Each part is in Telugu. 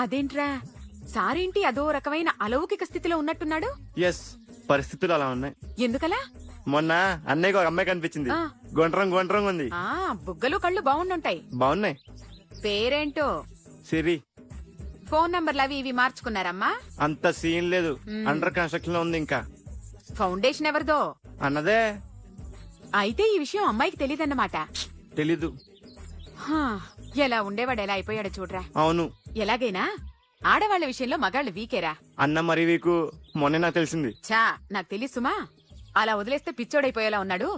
అదేంట్రా సారేంటి అదో రకమైన అలౌకిక స్థితిలో ఉన్నట్టున్నాడు? ఎస్, పరిస్థితులు అలా ఉన్నాయి. ఎందుకలా? మొన్న అన్నయ్యకు ఒక అమ్మాయి కనిపించింది. ఆ. గుండ్రం ఉంది. బుగ్గలు కళ్ళు బాగుండుంటాయి. బాగున్నాయి. పేరేంటో? సిరి. ఫోన్ నంబర్లు అవి ఇవి మార్చుకున్నారమ్మా? అంత సీన్ లేదు, అండర్ కన్స్ట్రక్షన్ లో ఉంది. ఇంకా ఫౌండేషన్ ఎవరిదో? అన్నదే. అయితే ఈ విషయం అమ్మాయికి తెలియదన్నమాట. తెలీదు. ఎలా ఉండేవాడు ఎలా అయిపోయాడు చూడరా. అవును. ఎలాగైనా ఆడవాళ్ల విషయంలో మగాళ్ళు వీకేరా. అన్న మరి వీకు మొన్న నాకు తెలిసింది. చా నాకు తెలుసుమా, అలా వదిలేస్తే పిచ్చోడైపోయేలా ఉన్నాడు.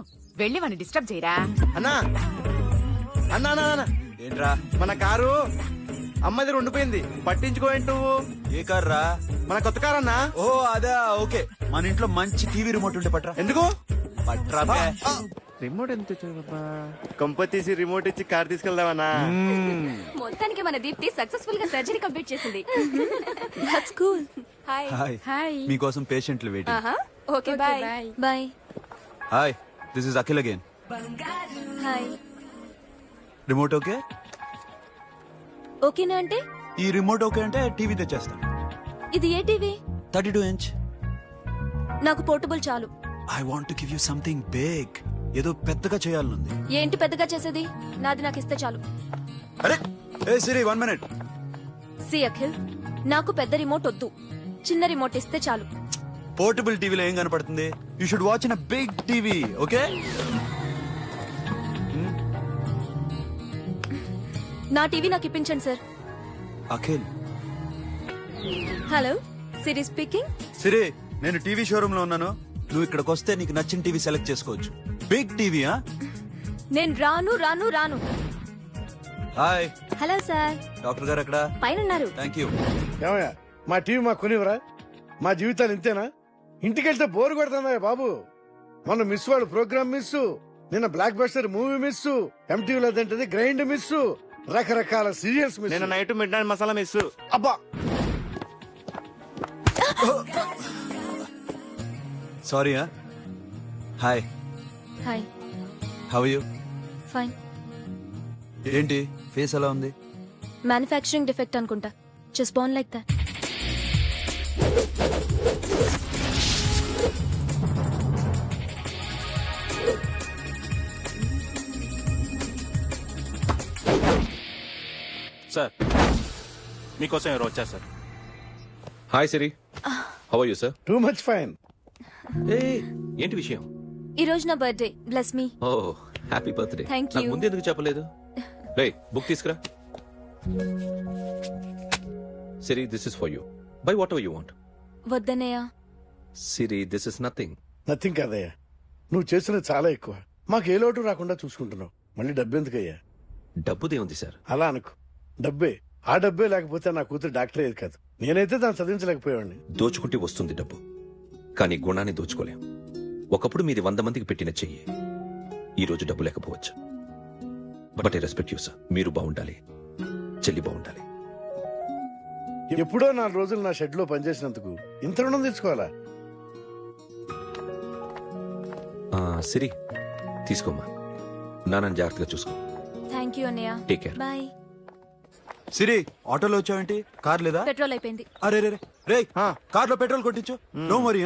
వెళ్ళి వాడిని డిస్టర్బ్ చేయరా. అన్నా అన్నా అన్నా, ఏంట్రా? మన కారు అమ్మది ఉండిపోయింది, పట్టించుకోండి నువ్వు. ఏ కార్ రా? మన కొత్త కారు అన్నా. ఓ అదా, ఓకే. మన ఇంట్లో మంచి టీవీ రిమోట్ ఉంటే పట్రా. ఎందుకు? పట్రా బే. రిమోట్ ఎంత కంప తీసి రిమోట్ ఇచ్చి కార్ తీసుకెళ్దామన్నా. మొత్తానికి మన దీప్తి సక్సెస్ఫుల్ గా సర్జరీ కంప్లీట్ చేసింది. That's cool. Hi. Hi. Hi. మీకోసం పేషెంట్లు waiting. Okay bye. Bye. Hi, this is Akhil again. Hi. Remote okay? ఓకేనా అంటే? ఈ రిమోట్ ఓకే అంటే టీవీ తెచ్చేస్తా. ఇది ఏ టీవీ? 32 ఇంచ్. నాకు పోర్టబుల్ చాలు. I want to give you something big. ఏదో పెద్దగా చేయాలనుంది. ఏంటి పెద్దగా చేసేది? నాది నాకు ఇస్తే చాలు. అరే ఏ సిరి, 1 మినిట్. సి అఖిల్, నాకు పెద్ద రిమోట్ వద్దు, చిన్న రిమోట్ ఇస్తే చాలు. పోర్టబుల్ టీవీలో ఏం కనపడుతుంది? You should watch in a big TV, okay? నా టీవీ నాకు ఇప్పించండి sir. Akhil. Hello, Siri speaking. Siri, నేను టీవీ షోరూమ్ లో ఉన్నాను. నువ్వు ఇక్కడికి వస్తే నీకు నచ్చిన టీవీ సెలెక్ట్ చేసుకోవచ్చు. Big TV. నేను రాను రాను రాను. హాయ్. Hello sir. డాక్టర్ గారు ఎక్కడ? పైన ఉన్నారు. Thank you. ఏమయ్యా, మా టీవీ మాకు కొనివరా? మా జీవితాలు ఇంతేనా? ఇంటికెళ్తే బోరు కొడుతుందా బాబు? మొన్న మిస్ వాడు ప్రోగ్రామ్ మిస్, నిన్న బ్లాక్ బస్టర్ మూవీ మిస్, ఎంటీవీలో తింటది గ్రైండ్ మిస్, రకరకాల సీరియల్స్ మిస్. నేను night midnight masala miss. అబ్బా, sorry. Hi. Hi. How you? Fine. ఏంటి ఫేస్ ఎలా ఉంది? మ్యానుఫ్యాక్చరింగ్ డిఫెక్ట్ అనుకుంటా. Just born like that. Sir, మీకోసం ఎవరు వచ్చారు sir? Hi Siri, how are you sir? Too much fine. ఏంటి విషయం? ఈ రోజు నా birthday. Bless me. Oh happy birthday. Thank you. నాకు ముందు ఎందుకు చెప్పలేదు? రే బుక్ తీసుకురా. Siri, this is for you. By whatever you want. వద్దనయ్యా. Siri, this is nothing. Nothing కాదయ్యా, నువ్వు చేసినది చాలా ఎక్కువ. మాకు ఏ లోటు రాకుండా చూసుకుంటున్నావు. మళ్ళీ డబ్బు ఎందుకయ్యా? డబ్బుదే ఉంది సార్. అలా అనుకో, డబ్బే. ఆ డబ్బే లేకపోతే నా కూతురు డాక్టర్ అయ్యేది కాదు. నేనైతే దాన్ని చదివించలేకపోయాడిని. దోచుకుంటే వస్తుంది డబ్బు, కానీ గుణాన్ని దోచుకోలేం. ఒకప్పుడు మీది 100 మందికి పెట్టిన చెయ్యి ఈ రోజు డబ్బు లేకపోవచ్చు. But I respect you sir. మీరు బాగుండాలి, చెల్లి బాగుండాలి. ఎప్పుడో 4 రోజులు నా షెడ్ లో పనిచేసినందుకు ఇంత రుణం తెచ్చుకోవాలా? సిరి, తీసుకోమ్మా. నాన్నని జాగ్రత్తగా చూసుకో. థ్యాంక్ యూ అన్నయ్య. Take care. బాయ్. సిరి, ఆటోలో వచ్చావేంటి? కార్ లేదా? పెట్రోల్ అయిపోయింది. అరే రే రే, కార్ లో పెట్రోల్ కొట్టించు. No worry.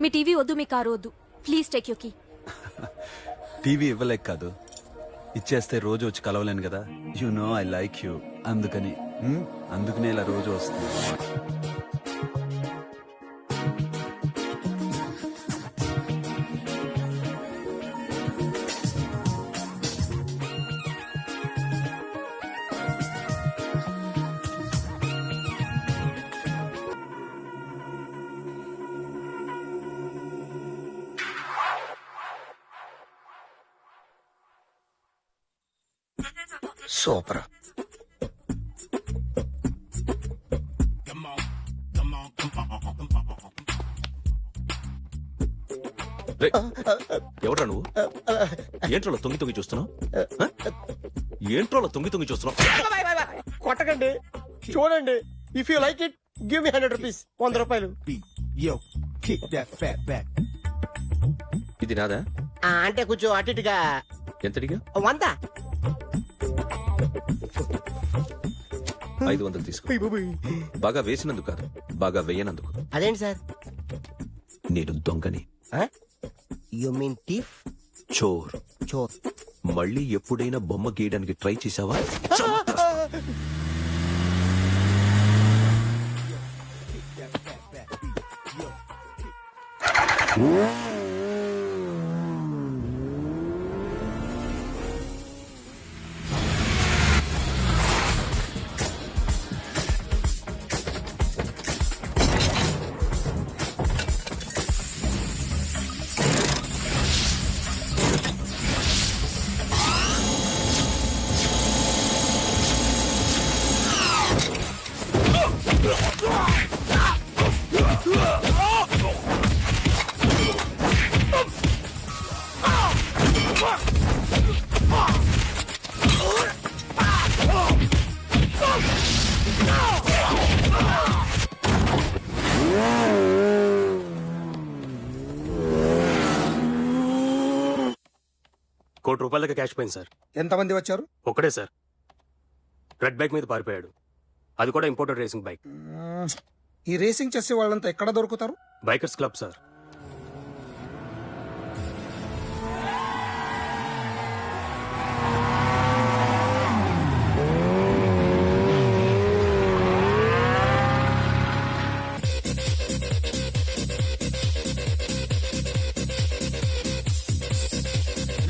మీ టీవీ వద్దు, మీ కారు వద్దు. Please take you key. TV ఇవ్వలేక కాదు, ఇచ్చేస్తే రోజు వచ్చి కలవలేను కదా. You know I like you. అందుకనే ఇలా రోజు వస్తుంది. సూపర్. ఎవడ్రా నువ్వు? ఏంట్రోలో తొంగి తొంగి చూస్తున్నావు? ఏంట్రోలో తొంగి తొంగి చూస్తున్నావు? కొట్టకండి, చూడండి. If you like it give me 100 rupees. 100 రూపాయలు. ఇది నాదా? అంటే కొంచెం అటు ఇటుగా. ఎంతడిగా? 100. 500 తీసుకో. బాగా వేసినందుకు కాదు, బాగా వేయనందుకు. అదేంటి సార్? నేను దొంగని, యు మీన్ టీఫ్? చోర్. చోర్. మళ్ళీ ఎప్పుడైనా బొమ్మ గీయడానికి ట్రై చేసావా? ₹1,00,00,000 క్యాష్ పోయింది సార్. ఎంతమంది వచ్చారు? ఒక్కడే సార్, రెడ్ బైక్ మీద పారిపోయాడు. అది కూడా ఇంపోర్టెడ్ రేసింగ్ బైక్. ఈ రేసింగ్ చేసే వాళ్ళంతా ఎక్కడ దొరుకుతారు? Bikers club sir.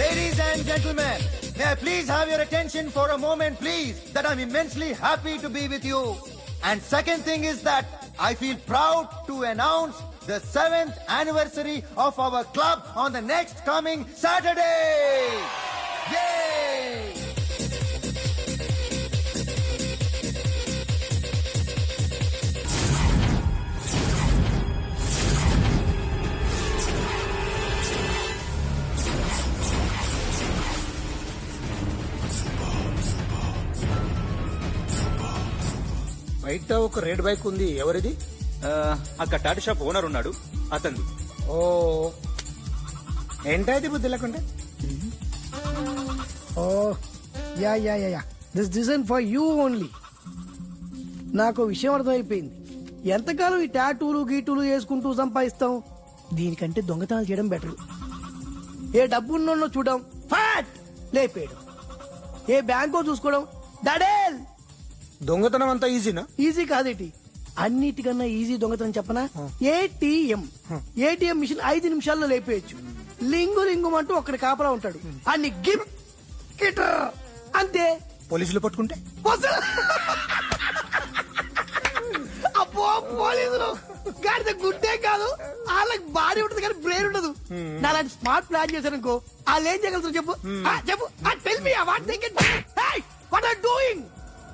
Ladies and gentlemen, may I please have your attention for a moment, please, that I'm immensely happy to be with you. And second thing is that I feel proud to announce the 7th anniversary of our club on the next coming Saturday. Yay! బయట ఒక రెడ్ బైక్ ఉంది, ఎవరిది? అక్కడ టాటా షాప్ ఓనర్ ఉన్నాడు, అతను. ఓ, ఏంటది బుద్ధి లేకుండా? Oh yeah yeah yeah yeah this design for you only. నాకు విషయం అర్థమైపోయింది. ఎంతకాలం ఈ టాటూలు గీటూలు వేసుకుంటూ సంపాదిస్తాం? దీనికంటే దొంగతనాలు చేయడం బెటర్. ఏ డబ్బున్నో చూడడం, ఫాట్ లేపేయడం. ఏ బ్యాంకో చూసుకోవడం, దడేల్. దొంగతనం అంతా ఈజీనా? ఈజీ కాదేటి, అన్నిటికన్నా ఈజీ దొంగతనం చెప్పనా? ఏటీఎం మిషన్ 5 నిమిషాల్లో లేపేయచ్చు. లింగు లింగుమంటూ ఒక్కడి కాపలా ఉంటాడు, అన్ని గిమ్ కిటర్ అంతే. పోలీసులు పట్టుకుంటే? అబ్బో, పోలీసులు గాడిద గుడ్డే కాదు, వాళ్ళకి బాడీ ఉంటుంది కానీ బ్రెయిన్ ఉండదు. నా లాంటి స్మార్ట్ ప్లాన్ చేశారనుకో, వాళ్ళు ఏం చేయగలుగుతారు చెప్పు? చెప్పు, tell me what they can. Hey, what are doing?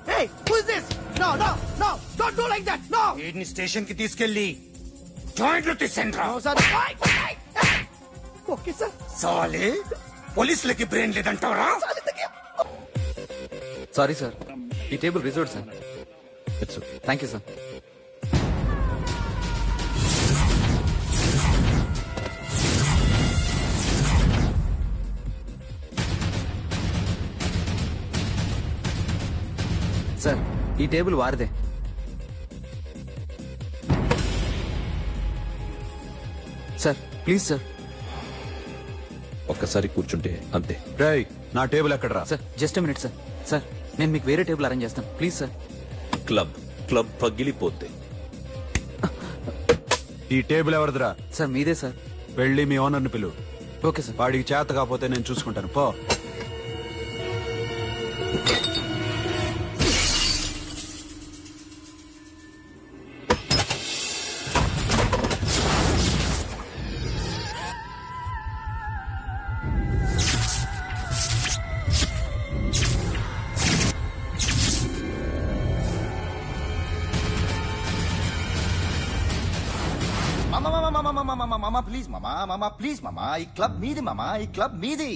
Hey, who is this? No, no, no, don't do like that, no. వీడిని స్టేషన్ కి తీసుకెళ్లి జాయింట్లు తీసేంట్రా. No, sir. Okay, sir. సాలే, పోలీసులకి బ్రెయిన్ లేదంటావరా? సారీ సార్, ఈ table reserved sir. Thank you sir. Sir, ఈ టేబుల్ వారిదే. Sir please sir. ఒక్కసారి కూర్చుంటే అంతే. రేయ్, నా టేబుల్ ఎక్కడరా? Sir just minute sir. Sir నేను మీకు వేరే టేబుల్ అరేంజ్ చేస్తాను, ప్లీజ్ సార్. క్లబ్ పగిలిపోద్ది. ఈ టేబుల్ ఎవరిదిరా? సార్ మీదే సార్. వెళ్ళి మీ ఓనర్ని పిలువు. Okay sir. వాడికి చేత కాకపోతే నేను చూసుకుంటాను, పో. ప్లీజ్ మామా, ఈ క్లబ్ మీది మామా, ఈ క్లబ్ మీది.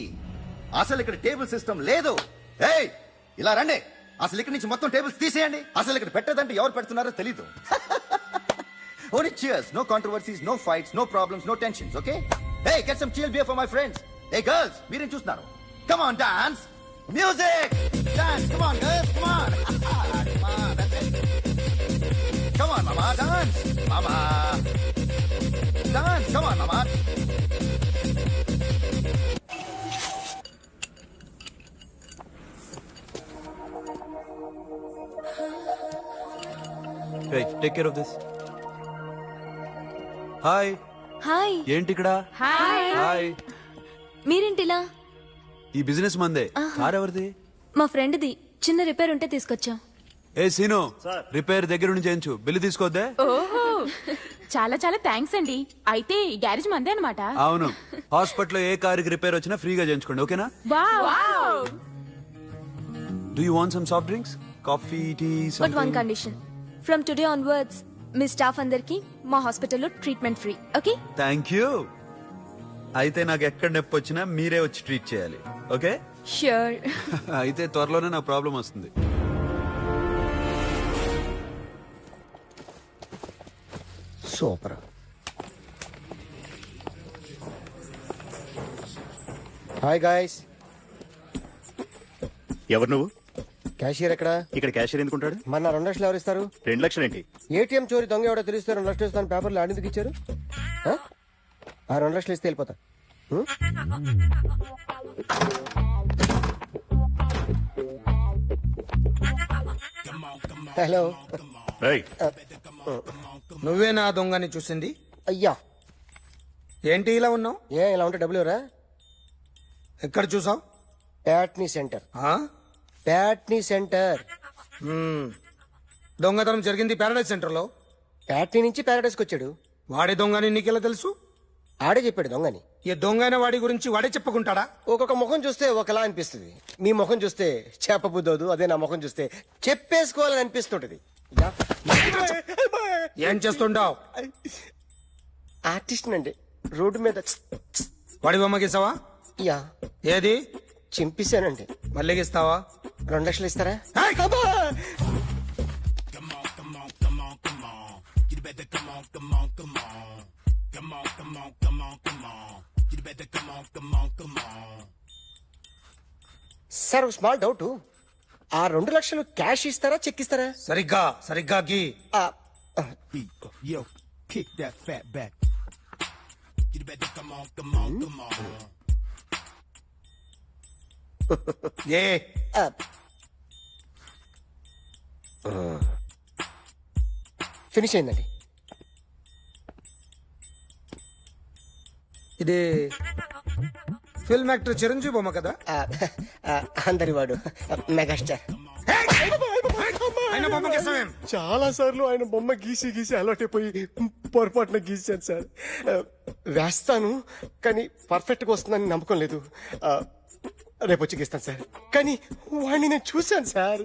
అసలు ఇక్కడ టేబుల్ సిస్టమ్ లేదు. ఏయ్, ఇలా రండి. అసలు ఇక్కడ నుంచి మొత్తం టేబుల్స్ తీసేయండి. అసలు ఇక్కడ పెట్టదంటే ఎవరు పెడుతున్నారో తెలీదు. Only cheers, no controversies, no fights, no problems, no tensions, okay? Hey, get some chill beer for my friends. Hey girls, మీరేం చూస్తున్నారు? Come on, dance. Music. Dance, come on girls, come on. Come on, that's it. Take care of this. Hi. Hi. ఏంటి ఇక్కడ? హాయ్. మీరేంటిలా? ఈ బిజినెస్ మందే. కార్ ఎవరిది? మా ఫ్రెండ్ది. చిన్న రిపేర్ ఉంటే తీసుకొచ్చా. ఏ సీను, రిపేర్ దగ్గర నుంచి చేయించు. బిల్లు తీసుకోద్దే. ఓహో చాలా చాలా థ్యాంక్స్ అండి. అయితే ఈ గ్యారేజ్ మందే అన్నమాట. అవును, హాస్పిటల్లో ఏ కారుకి రిపేర్ వచ్చినా ఫ్రీగా చేయించుకోండి, ఓకేనా? Do you want some soft drinks, coffee, tea? But one condition, from today onwards మీ స్టాఫ్ అందరికి మా హాస్పిటల్లో treatment free. Okay? Thank you. అయితే నాకు ఎక్కడ నొప్పి వచ్చినా మీరే వచ్చి ట్రీట్ చేయాలి, ఓకే? ష్యూర్. అయితే త్వరలోనే నా ప్రాబ్లం వస్తుంది. సూపర్. Hi guys. ఎవరు నువ్వు? క్యాషియర్ ఎక్కడ? ఇక్కడ క్యాషియర్ ఎందుకుంటాడు? మన 2 లక్షలు ఎవరు ఇస్తారు? 2 లక్షలు ఏంటి? ఏటీఎం చోరీ దొంగ ఎవడో తెలిస్తే 2 లక్షలు ఇస్తాను పేపర్లు ఆడిందుకు ఇచ్చారు. ఆ 2 లక్షలు ఇస్తే వెళ్ళిపోతా. హలో. నువ్వే నా దొంగని చూసింది? అయ్యా. ఏంటి ఇలా ఉన్నావు? ఇలా ఉంటే డబ్బులు ఎవరా? ఎక్కడ చూసావు? ప్యాట్నీ సెంటర్. ప్యాట్నీ సెంటర్. దొంగతనం జరిగింది ప్యారడైజ్ సెంటర్ లో. ప్యాట్నీ నుంచి ప్యారడైజ్కి వచ్చాడు. వాడే దొంగని నీకెలా తెలుసు? ఆడే చెప్పాడు దొంగని. ఈ దొంగైన వాడి గురించి వాడే చెప్పుకుంటాడా? ఒక్కొక్క ముఖం చూస్తే ఒకలా అనిపిస్తుంది. మీ ముఖం చూస్తే చెప్పబుద్దోదు, అదే నా ముఖం చూస్తే చెప్పేసుకోవాలని అనిపిస్తుంటది. ఏం చేస్తుంటావు? ఆర్టిస్ట్ అండి. రోడ్డు మీద వాడి బొమ్మ గీసావా? యా. ఏది? చింపేశానండి. మళ్ళీ గీస్తావా? 2 లక్షలు ఇస్తారా? సార్ స్మాల్ డౌట్, ఆ 2 లక్షలు క్యాష్ ఇస్తారా చెక్ ఇస్తారా? సరిగ్గా గీ. ఫినిష్ అయిందండి. ఇది ఫిల్మ్ యాక్టర్ చిరంజీవి బొమ్మ కదా? అందరి వాడు మెగాస్టార్. ఆయన బొమ్మ గీసావేం? చాలా సార్లు ఆయన బొమ్మ గీసి గీసి అలవాటైపోయి పొరపాటున గీసాను సార్. వేస్తాను కానీ పర్ఫెక్ట్ గా వస్తుందని నమ్మకం లేదు. రేపు వచ్చి గీస్తాను సార్. కానీ వాడిని నేను చూశాను సార్.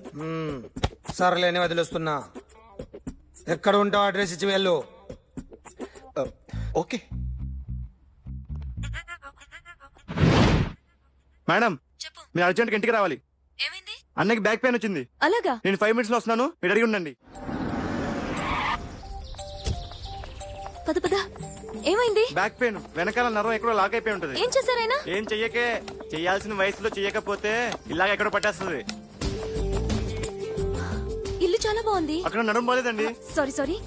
సర్లేని వదిలేస్తున్నా. ఎక్కడ ఉంటావు అడ్రస్ ఇచ్చి వెళ్ళు. ఓకే మేడం, మీరు అర్జెంట్ ఇంటికి రావాలి. అన్నకి బ్యాక్ పెయిన్ వచ్చింది. అలాగా? నేను 5 minutes లో వస్తున్నాను, మీరు అడిగి ఉండండి. పద పద. ఏమైంది? బ్యాక్ పెయిన్, వెనకాల నరం ఎక్కడో లాక్ అయిపోయి ఉంటది. ఏం చేశారైనా? ఏం చెయ్యకే. చెయ్యాల్సిన వయసులో చెయ్యకపోతే ఇలాగ ఎక్కడో పట్టేస్తుంది. ఇల్లు చాలా బాగుంది. అక్కడ నడుము పోలేదండి. Sorry.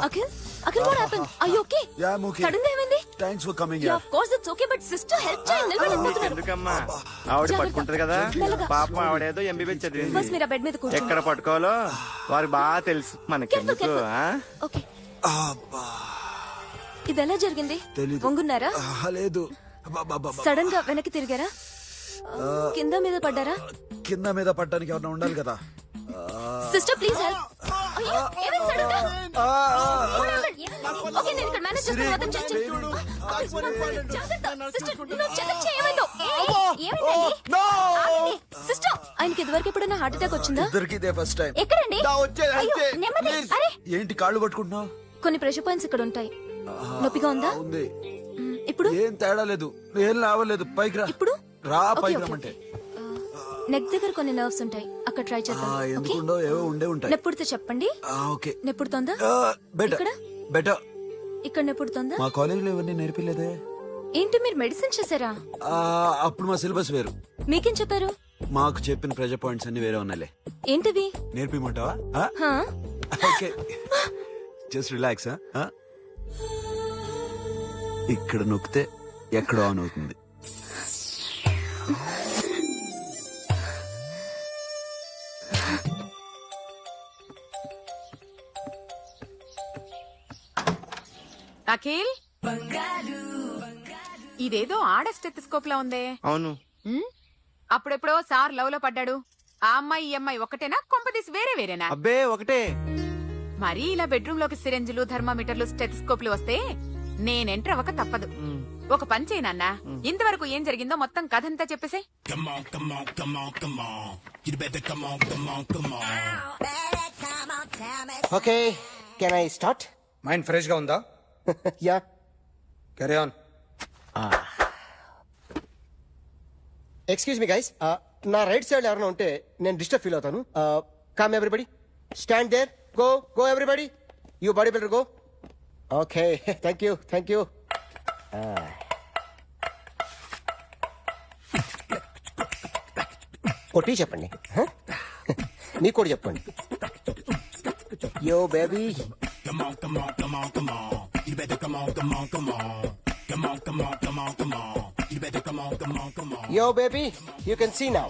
Akhil what happened? Are you okay? Yeah, I'm okay. Suddenly ఏమైంది? Thanks for coming Yeah, here. of course it's okay, but sister help చేయండి. నిలబడిపోతున్నారు. ఎందుకమ్మా, ఆవిడ పట్టుకుంటది కదా. పాపం ఆవిడేదో ఎంబీబీ చదివింది. ఫస్ట్ మీరు ఆ బెడ్ మీద కూర్చోండి. ఎక్కడ పట్టుకోవాలో వారికి బాగా తెలుసు. మనకెందుకు? ఓకే. ఇది ఎలా జరిగింది? వంగున్నారా? లేదు. సడన్ గా వెనక్కి తిరిగారా? కింద మీద పడ్డారా? కింద మీద పడ్డానికి ఎవరైనా ఉండాలి కదా. Sister please help. ఏమైంది సడన్ గా? ఓకే నేను ఇక్కడ మేనేజ్ చేస్తాను. మొత్తం చెక్ సిస్టర్ నువ్వు చెక్ చేయి. ఏమైందో? ఏమైంది సిస్టర్? ఆయనకి ఇదివరకు ఎప్పుడైనా హార్ట్ అటాక్ వచ్చిందా? ఇద్దరికి ఇదే ఫస్ట్ టైం. ఎక్కడండి? అరే ఏంటి కాళ్ళు పట్టుకుంటున్నావు? కొన్ని ప్రెషర్ పాయింట్స్ ఇక్కడ ఉంటాయి. నొప్పిగా ఉందా? ఉంది. ఇప్పుడు ఏం తేడా లేదు, ఏం లావలేదు. పైకి రా. ఇప్పుడు రా, పైకి రమ్మంటే. నెక్ దగ్గర కొన్ని నర్వ్స్ ఉంటాయి, అక్కడ ట్రై చేద్దాం. ఎందుకుండో ఏవో ఉండే ఉంటాయి. నెప్పుడుతో చెప్పండి. ఓకే. నెప్పుడుతోందా? బెటర్. ఇక్కడ నెప్పుడుతోందా? మా కాలేజీలో ఇవన్నీ నేర్పిలేదే. ఏంటి మీరు మెడిసిన్ చేశారా? అప్పుడు మా సిలబస్ వేరు. మీకేం చెప్పారు? మాకు చెప్పిన ప్రెజర్ పాయింట్స్ అన్ని వేరే ఉన్నాయిలే. ఏంటివి? నేర్పిమంటావా? Okay, just relax. ఇక్కడ నొక్కితే ఎక్కడో ఆన్ అవుతుంది. అఖిల్, ఇదేదో ఆడ స్టెథోస్కోప్ లా ఉందే. అవును. ఉమ్, అప్పుడెప్పుడో సార్ లవ్ లో పడ్డాడు. ఆ అమ్మాయి ఈ అమ్మాయి ఒకటేనా, కొంపదీసి వేరే వేరేనా? అబ్బే ఒకటే. మరీ ఇలా బెడ్రూమ్ లోకి సిరెంజులు, థర్మామీటర్లు, స్టెథోస్కోప్లు వస్తే నేను ఎంటర్ అవ్వక తప్పదు. ఒక పని చేయనన్నా, ఇంతవరకు ఏం జరిగిందో మొత్తం కథంతా చెప్పేసే. Okay, can I start? Mind fresh గా ఉందా? Yeah, carry on. Excuse me guys, నా రైట్ సైడ్ ఎవరైనా ఉంటే నేను డిస్టర్బ్ ఫీల్ అవుతాను. Come everybody, stand there, go go everybody, you body builder go. Okay, thank you thank you. కొట్టి చెప్పండి, మీకు కూడా చెప్పండి. Yo baby, yo baby, you can see now.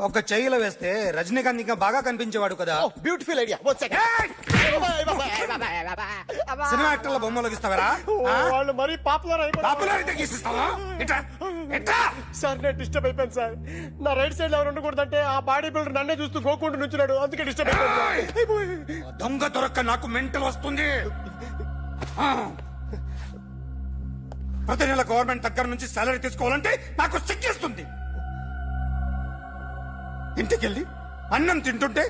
ఒక చెయ్యిలో వేస్తే రజనీకాంత్ ఇంకా బాగా కనిపించేవాడు కదా. Beautiful idea. సినిమా యాక్టర్ల బొమ్మలోకి ఇస్తావరా? వాళ్ళు మరీ పాపులారిటీ గీసిస్తావా? సార్ నేను డిస్టర్బ్ అయిపోయాను సార్. నా రైట్ సైడ్ ఎవరు ఉండకూడదంటే ఆ బాడీ బిల్డర్ నన్నే చూస్తూ గోకుంటూ నుంచున్నాడు, అందుకే డిస్టర్బ్ అయిపోయాను. దొంగ దొరక్క నాకు మెంటల్ వస్తుంది. ప్రతి నెల గవర్నమెంట్ దగ్గర నుంచి సాలరీ తీసుకోవాలంటే నాకు సిగ్గేస్తుంది. ఇంటికెళ్ళి అన్నం తింటుంటే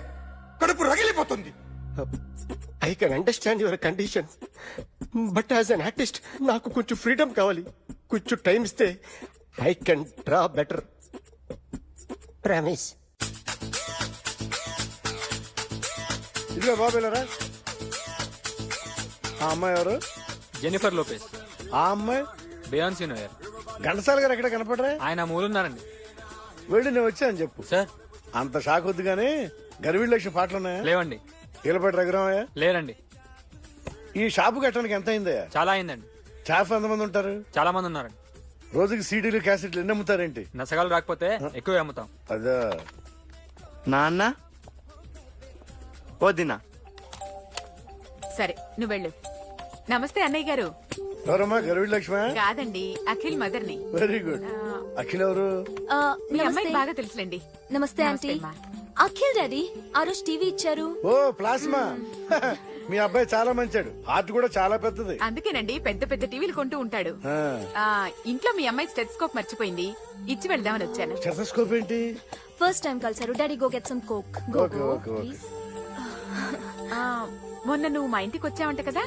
కడుపు రగిలిపోతుంది. I can understand your condition, but as an artist నాకు కొంచెం ఫ్రీడమ్ కావాలి. కొంచెం టైం ఇస్తే I can draw better. Promise. ఇదిగో బాబేలరా. ఆ అమ్మాయి ఎవరు? Jennifer Lopez. ఆ అమ్మాయి బియాన్సీ నోయర్. ఘంటసాల గారు ఎక్కడ కనపడరా? ఆయన మూలున్నారండి. వెళ్ళి నేను వచ్చాను చెప్పు. సార్ అంత షాక్ వద్దు గానీ గర్వీళ్ళ లక్ష పాటలున్నాయా? లేవండి. ఈలపాటి రఘురామయ్య లేరండి. ఈ షాపు కట్టడానికి ఎంత అయిందయ్యా? చాలా అయిందండి. స్టాఫ్ ఎంతమంది ఉంటారు? చాలా మంది ఉన్నారండి. రోజుకి సీడీలు క్యాసెట్లు ఎన్ని అమ్ముతారేంటి? నసగాలు రాకపోతే ఎక్కువ అమ్ముతాం. అదా నాన్న వదినా. సరే నువ్వు వెళ్ళు. నమస్తే అన్నయ్య గారు. ఎవరమ్మా? గర్వీళ్ళ లక్ష్మ? కాదండి, అఖిల్ మదర్ని. Very good. అఖిల్ ఎవరు? మీ అమ్మాయికి బాగా తెలుసులేండి. నమస్తే ఆంటీ. అఖిల్ డాడీ ఆ రోజు టీవీ ఇచ్చారు. ఓ ప్లాస్మా. మీ అబ్బాయి చాలా మంచాడు, హార్ట్ కూడా చాలా పెద్దది. అందుకేనండి పెద్ద పెద్ద టీవీలు కొంటూ ఉంటాడు. ఇంట్లో మీ అమ్మాయి స్టెథోస్కోప్ మర్చిపోయింది, ఇచ్చి వెళ్దామని వచ్చాను. స్టెథోస్కోప్ ఏంటి? ఫస్ట్ టైం కలిసారు. Daddy go get some coke. Go go please. మొన్న నువ్వు మా ఇంటికి వచ్చావంట కదా?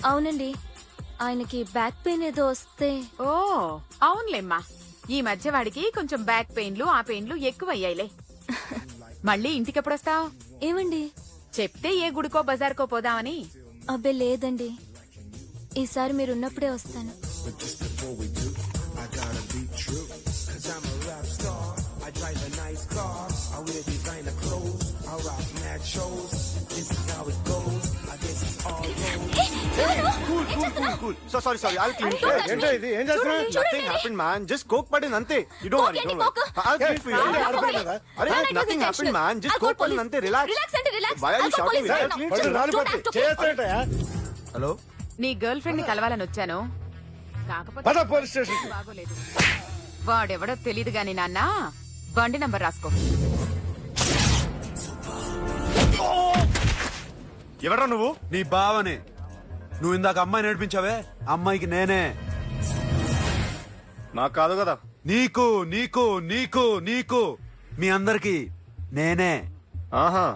అవునండి, ఆయనకి బ్యాక్ పెయిన్ ఏదో వస్తే. ఓ అవునులేమ్మా, ఈ మధ్య వాడికి కొంచెం బ్యాక్ పెయిన్లు ఆ పెయిన్లు ఎక్కువ అయ్యాయిలే. మళ్ళీ ఇంటికి ఎప్పుడొస్తావు? ఏమండి చెప్తే ఏ గుడికో బజార్కో పోదామని. అబ్బే లేదండి, ఈసారి మీరున్నప్పుడే వస్తాను. Sorry I'll clean it. ఏంటో ఇది? ఏం చేస్తున్నా? Nothing happened man, just coke పడింది అంతే. You don't worry. I'll clean for you. అరే nothing happened man, just coke పడింది అంతే. Relax. Why are you shouting? Hello, నీ గర్ల్ ఫ్రెండ్ ని కలవాలని వచ్చాను, కాకపోతే పోలీస్ స్టేషన్. బాగోలేదు. వాడెవడో తెలీదు గాని నాన్న, బండి నంబర్ రాసుకో. ఎవరా నువ్వు? నీ బావనే. నువ్వు ఇందాక అమ్మాయి నడిపించావే, అమ్మాయికి నేనే. నాకు కాదు కదా. నీకు నీకు నీకు నీకు మీ అందరికి నేనే. ఆహా.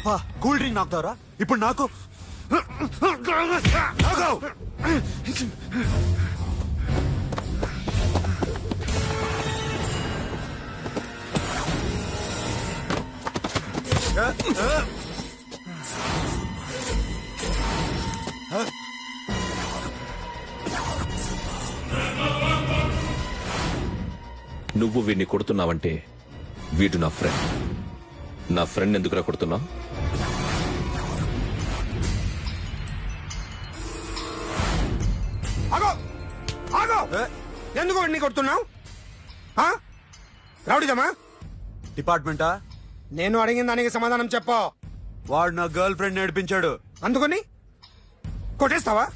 అబ్బా కూల్ డ్రింక్ నాకుతావరా ఇప్పుడు నాకు నువ్వు వీడిని కొడుతున్నావంటే వీడు నా ఫ్రెండ్. నా ఫ్రెండ్ ఎందుకురా కొడుతున్నావు? ఆగో ఆగో ఎందుకు వాడిని కొడుతున్నావు? రౌడీజమా? డిపార్ట్మెంటా? నేను అడిగిన దానికి సమాధానం చెప్పు. వాడు నా గర్ల్ ఫ్రెండ్ నడిపించాడు. అందుకని కొట్టేస్తావా?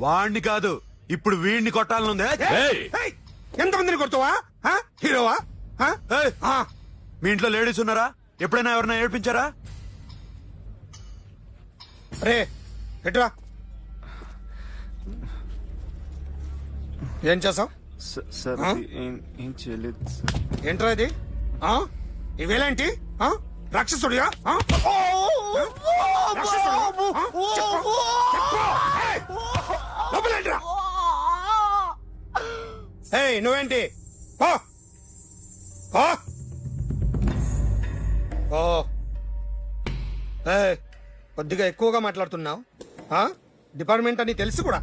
వాడిని కాదు, ఇప్పుడు వీడిని కొట్టాలనుందే. ఎంతమందిని కొడుతావా? హీరోవా? మీ ఇంట్లో లేడీస్ ఉన్నారా? ఎప్పుడైనా ఎవరైనా ఏడిపించారా? రే ఎటురా, ఏం చేసావు? సార్ ఏం చేయలేదు. ఏంట్రా ఇది? ఇవేలేంటి? రాక్షసుడియా? నువ్వేంటి? కొద్దిగా ఎక్కువగా మాట్లాడుతున్నావు. డిపార్ట్మెంట్ అని తెలుసు కూడా.